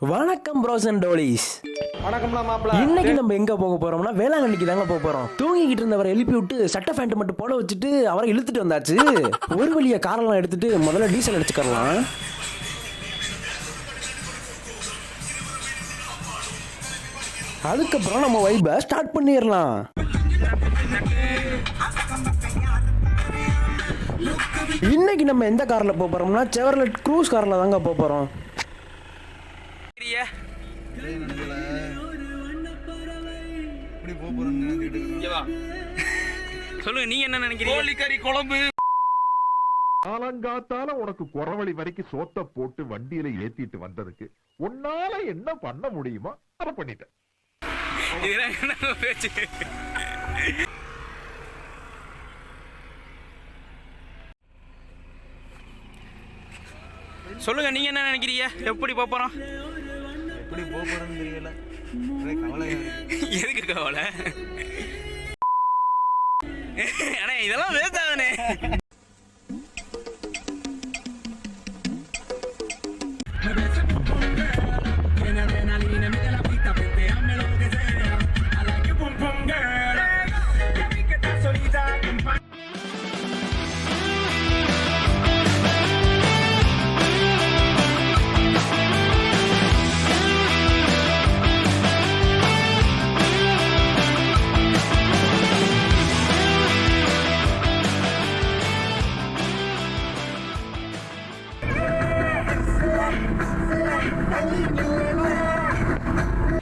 வணக்கம் pros and டோலிஸ். வணக்கம்ல மாப்ள. இன்னைக்கு நம்ம எங்க போக போறோம்னா வேளாங்கண்ணிக்கு தாங்க போக போறோம். தூங்கிக்கிட்டு இருந்தவரை எழுப்பி விட்டு சட்டை பேண்ட் மட்டும் போட வச்சுட்டு அவரை இழுத்துட்டு வந்தாச்சு. ஒரு வழியா காரெல்லாம் எடுத்துட்டு முதல்ல டீசல் அடிச்சுக்கலாம். அதுக்கப்புறம் நம்ம வைபை ஸ்டார்ட் பண்ணிடலாம். இன்னைக்கு நம்ம எந்த கார்ல போக போறோம்னா செவர்லெட் க்ரூஸ் கார்ல தாங்க போக போறோம். சொல்லுங்க, நீங்க என்ன நினைக்கிறீங்க? கோழிக்கறி குழம்பு காலங்காத்தால உனக்கு குறவழி வரைக்கும் சோத்த போட்டு வண்டியில ஏத்திட்டு வந்ததுக்கு உன்னால என்ன பண்ண முடியுமோ அதை பண்ணிட்டேன். பேச்சு. சொல்லுங்க, நீங்க என்ன நினைக்கிறீங்க? எப்படி போறோம்? எப்படி போறோம்னு தெரியல. கவலை. எதுக்கு கவலை? அண்ணே, இதெல்லாம் வேஸ்ட் ஆகுனே.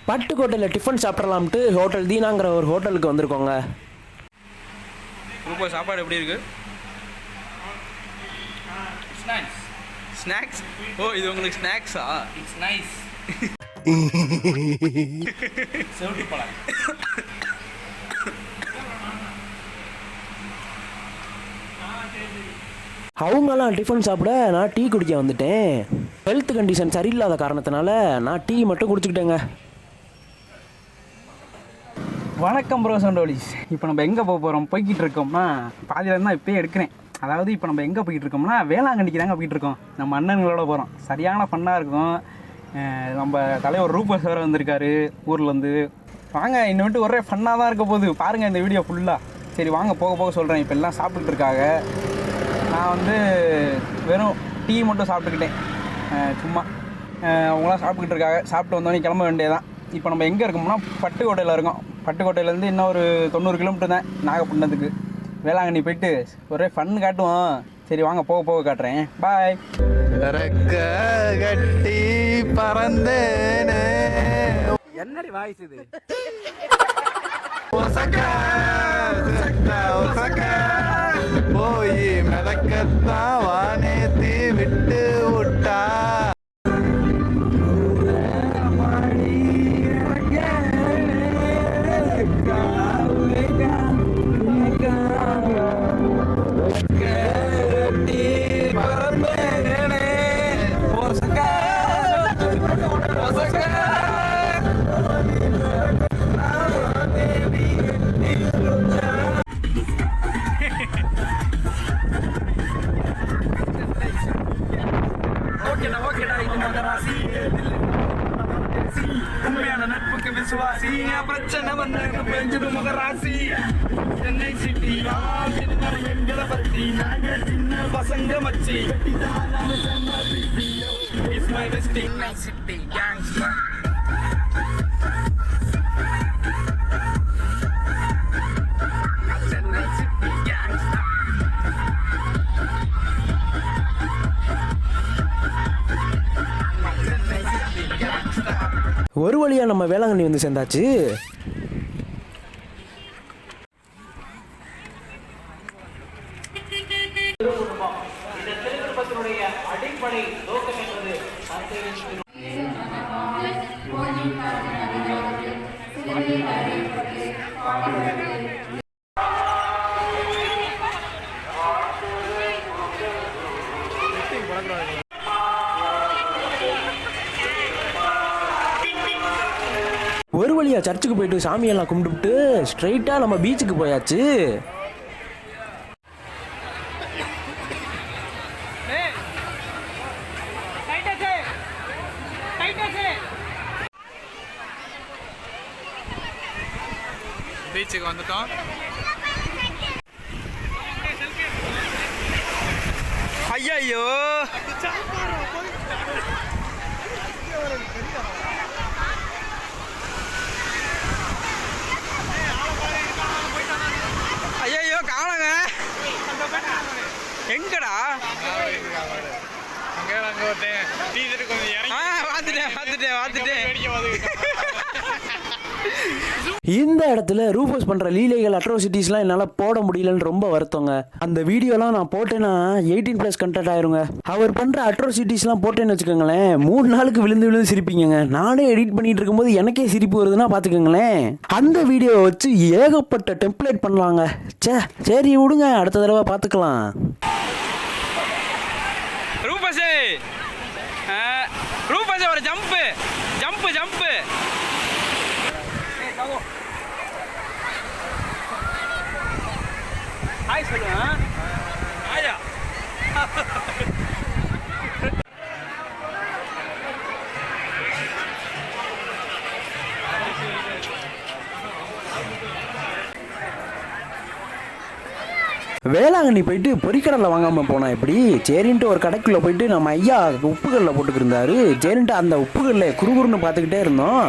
பட்டுக்கோட்டையில் டிஃபன் சாப்பிடலாம்ட்டு ஹோட்டல் தீனாங்கிற ஒரு ஹோட்டலுக்கு வந்திருக்கோங்க. இப்போ சாப்பாடு எப்படி இருக்கு? ஸ்நாக்ஸ். ஓ, இது உங்களுக்கு ஸ்நாக்ஸா? It's nice. செவுட்டு பழம். அவங்கெல்லாம் டிஃபன் சாப்பிட நான் டீ குடிக்க வந்துட்டேன். ஹெல்த் கண்டிஷன் சரியில்லாத காரணத்தினால நான் டீ மட்டும் குடிச்சுக்கிட்டேங்க. வணக்கம் ப்ரோஸ் அண்ட் டோலிஸ். இப்போ நம்ம எங்கே போகிறோம் போய்கிட்டு இருக்கோம்னா, பாதியிலேருந்து தான் இப்போயே எடுக்கிறேன். அதாவது இப்போ நம்ம எங்கே போய்கிட்டு இருக்கோம்னா வேளாங்கண்ணிக்கு தாங்க போய்கிட்டு இருக்கோம். நம்ம அண்ணன்களோட போகிறோம். சரியான ஃபன்னாக இருக்கும். நம்ம தலைவர் ரூபஸ் வேறு வந்திருக்காரு ஊர்லேருந்து. வாங்க, இன்னும் ஒரே ஃபன்னாக தான் இருக்க போகுது. பாருங்கள் இந்த வீடியோ ஃபுல்லாக. சரி வாங்க, போக போக சொல்கிறேன். இப்போ எல்லாம் சாப்பிட்டுருக்காங்க. நான் வந்து வெறும் டீ மட்டும் சாப்பிட்டுக்கிட்டேன் சும்மா. அவங்களாம் சாப்பிட்டுக்கிட்டு இருக்காங்க. சாப்பிட்டு வந்தோடனே கிளம்ப வேண்டியதான். இப்போ நம்ம எங்கே இருக்கோம்னா பட்டுக்கோட்டையில் இருக்கோம். பட்டுக்கோட்டையிலேருந்து இன்னும் ஒரு 90 கிலோமீட்டர் தான் நாகப்பட்டினத்துக்கு. வேளாங்கண்ணி போயிட்டு ஒரே ஃபன் காட்டுவோம். சரி வாங்க, போக போக காட்டுறேன். பாய். கட்டி பறந்தேனே. என்னடி வாய்ஸ் இது? போய் மிதக்கத்தான் வானேத்தி விட்டு விட்டா. உண்மையான நட்புக்கு விசுவாசி. பிரச்சனை வந்து பெஞ்சது முகராசி. சென்னை சிட்டி எங்களை பத்தி நாங்க சின்ன பசங்க மச்சி. It's my bestie. Chennai city gangster. Chennai city gangster. ஒரு வழியாக நம்ம வேளாங்கண்ணி வந்து சேர்ந்தாச்சு. ஒரு வழியா சர்ச்சுக்கு போயிட்டு சாமியெல்லாம் கும்பிட்டு ஸ்ட்ரைட்டாக நம்ம பீச்சுக்கு போயாச்சு. டைட்டஸ் பீச்சுக்கு வந்துட்டோம். ஐயோ ஐயோ காணங்க எங்கடா இந்த இடத்துல ரூஃபஸ் பண்ற லீலைகள் அட்ரோசிட்டிஸ்லாம் என்னால் போட முடியலன்னு ரொம்ப வருத்தங்க. அந்த வீடியோலாம் நான் போட்டேன்னா 18+ கண்டென்ட் ஆயிருங்க. அவர் பண்ற அட்ரோசிட்டிஸ்லாம் போட்டேன்னு வச்சுக்கோங்களேன், 3 நாளுக்கு விழுந்து விழுந்து சிரிப்பீங்க. நானே எடிட் பண்ணிட்டு இருக்கும்போது எனக்கே சிரிப்பு வருதுன்னா பார்த்துக்கோங்களேன். அந்த வீடியோவை வச்சு ஏகப்பட்ட டெம்ப்ளேட் பண்ணலாங்க. சரி விடுங்க, அடுத்த தடவை பார்த்துக்கலாம். ரூபஸ் ஒரு ஜம்ப் ஹாய் சொல்லுங்க. ஆயா வேளாங்கண்ணி போயிட்டு பொரிக்கடலை வாங்காமல் போனா எப்படி? சரின்ட்டு ஒரு கடைக்குள்ளே போயிட்டு நம்ம ஐயா உப்புக்கடலை போட்டுக்கிருந்தாரு. சரின்ட்டு அந்த உப்புக்கடலை குறுகுறுன்னு பார்த்துக்கிட்டே இருந்தோம்.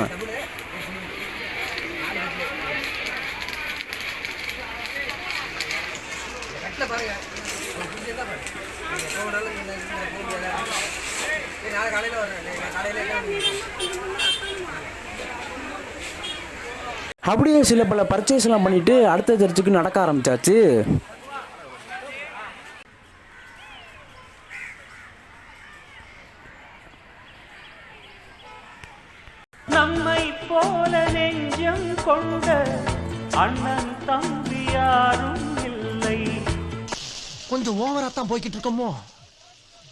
அப்படியே சில பல பர்ச்சேஸ்லாம் பண்ணிட்டு அடுத்த சர்ச்சுக்கு நடக்க ஆரம்பிச்சாச்சு. நம்மை போல நெஞ்சம் கொண்ட அண்ணன் தம்பி யாரும் இல்லை. கொஞ்சம் ஓவரா தான் போய்கிட்டு இருக்கோமோ,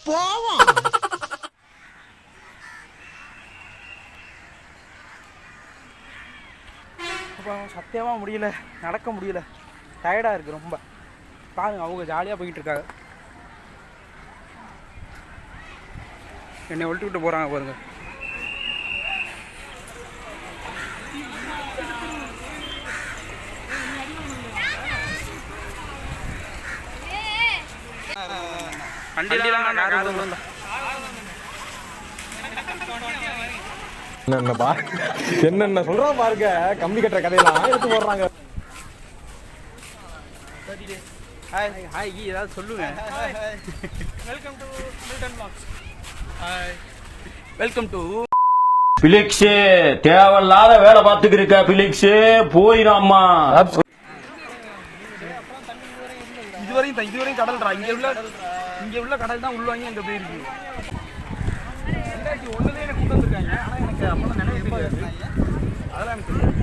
போவோம். அப்புறம் சத்தியமாக முடியல, நடக்க முடியல, டயர்டாக இருக்குது ரொம்ப. பாருங்க, அவங்க ஜாலியாக போய்கிட்டு இருக்காங்க, என்னை ஒழிட்டு விட்டு போகிறாங்க பாருங்க. என்னென்ன சொல்றான் பாருங்க, கம்பி கட்டுற கதையெல்லாம் எடுத்து போடுறாங்க. ஹாய் ஏதாவது சொல்லுங்க. Welcome to Flix. தேவையில்லாத வேலை பார்த்துக்கிருக்க பிலிக்ஸ், போயிடாமா. இதுவரையும் கடல்றா. இங்க உள்ள கடல் தான் உள்வாங்கி அங்க போயிருக்கு. 2001 எனக்கு கூட்டு வந்திருக்காங்க. ஆனா எனக்கு அப்பெல்லாம் நினைவு தெரியாது. அதெல்லாம் எனக்கு தெரியாது.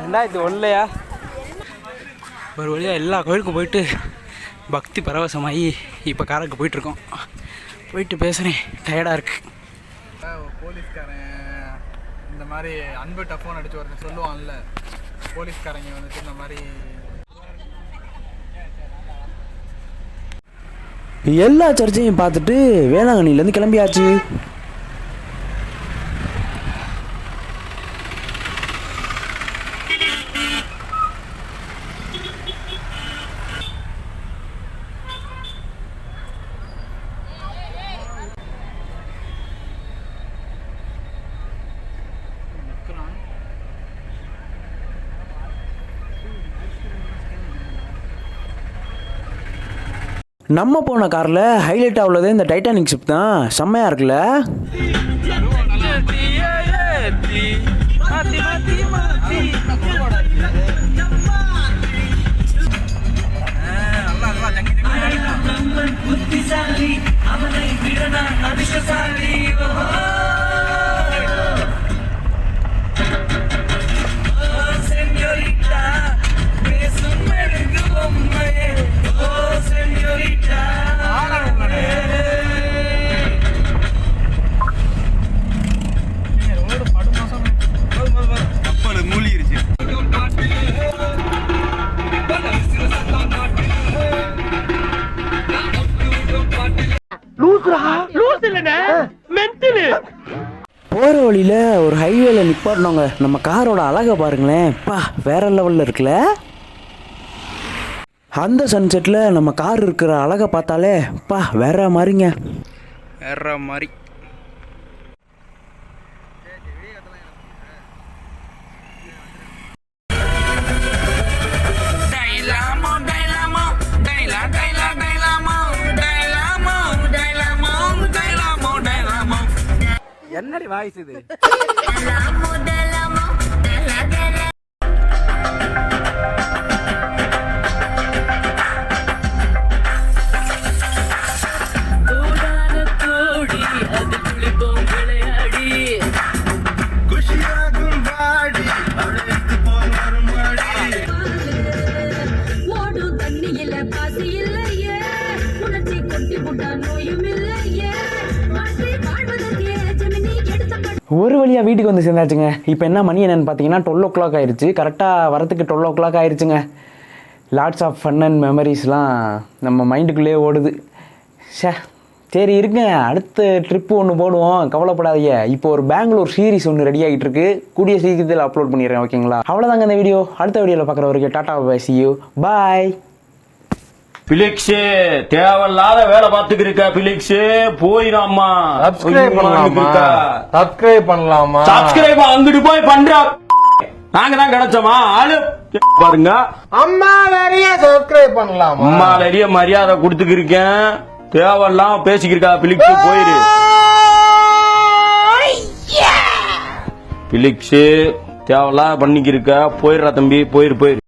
2001லயா ஒரு வழியா எல்லா கோயிலுக்கும் போயிட்டு பக்தி பரவசமாகி இப்போ காரைக்கு போயிட்டுருக்கோம். போயிட்டு பேசுகிறேன், டயர்டாக இருக்கு. போலீஸ்காரன் இந்த மாதிரி அன்பு டஃபோன் அடிச்சு ஒருத்தன் சொல்லுவான்ல, போலீஸ்காரங்க வந்துட்டு இந்த மாதிரி எல்லா சர்ச்சையும் பார்த்துட்டு வேளாங்கண்ணிலேருந்து கிளம்பியாச்சு. நம்ம போன காரில் ஹைலைட் ஆகுது இந்த டைட்டானிக் ஷிப் தான். செம்மையாக இருக்குல்ல. லூசுரா வழியில் ஒரு ஹைவேல நிப்பாட்டினோங்க. நம்ம காரோட அழகை பாருங்களேன், பா வேற லெவலில் இருக்குல்ல. அந்த சன்செட்டில் நம்ம கார் இருக்கிற அழகை பார்த்தாலே பா வேற மாதிரிங்க, வேற மாதிரி. என்னடி வாய்ஸ் இது? ஒரு வழியாக வீட்டுக்கு வந்து சேர்ந்தாச்சுங்க. இப்போ என்ன மணி என்னன்னு பார்த்தீங்கன்னா 12 o'clock ஆயிடுச்சு. கரெக்டாக வரத்துக்கு 12 o'clock ஆயிடுச்சுங்க. லாட்ஸ் ஆஃப் ஃபன் அண்ட் மெமரிஸ்லாம் நம்ம மைண்டுக்குள்ளேயே ஓடுது. சரி இருங்க, அடுத்த ட்ரிப்பு ஒன்று போடுவோம், கவலைப்படாதீங்க. இப்போ ஒரு பெங்களூர் சீரிஸ் ஒன்று ரெடி ஆகிட்டு இருக்கு, கூடிய சீக்கிரத்தில் அப்லோட் பண்ணிடுறேன், ஓகேங்களா? அவ்வளோதாங்க இந்த வீடியோ. அடுத்த வீடியோவில் பார்க்குற வரைக்கும் டாடா பை, see you, பாய். பிலிக்ஸ் தேவையில்லாத வேலை பார்த்துக்கு இருக்க பிலிக்ஸ், போயிடாமா. சப்ஸ்கிரைப் பண்ணலாமா? சப்ஸ்கிரைப் அங்கிட்டு போய் பண்றா. நாங்க தான் கிடைச்சோமா ஆளு பாருங்க. அம்மா நிறைய சப்ஸ்கிரைப் பண்ணலாமா? அம்மா நிறைய மரியாதை கொடுத்துக்கு இருக்கேன், தேவையில்லாம் பேசிக்கிருக்கா பிலிக்ஸ், போயிரு. பிலிக்ஸ் தேவையில்லாம் பண்ணிக்கிருக்க, போயிடுறா தம்பி, போயிரு.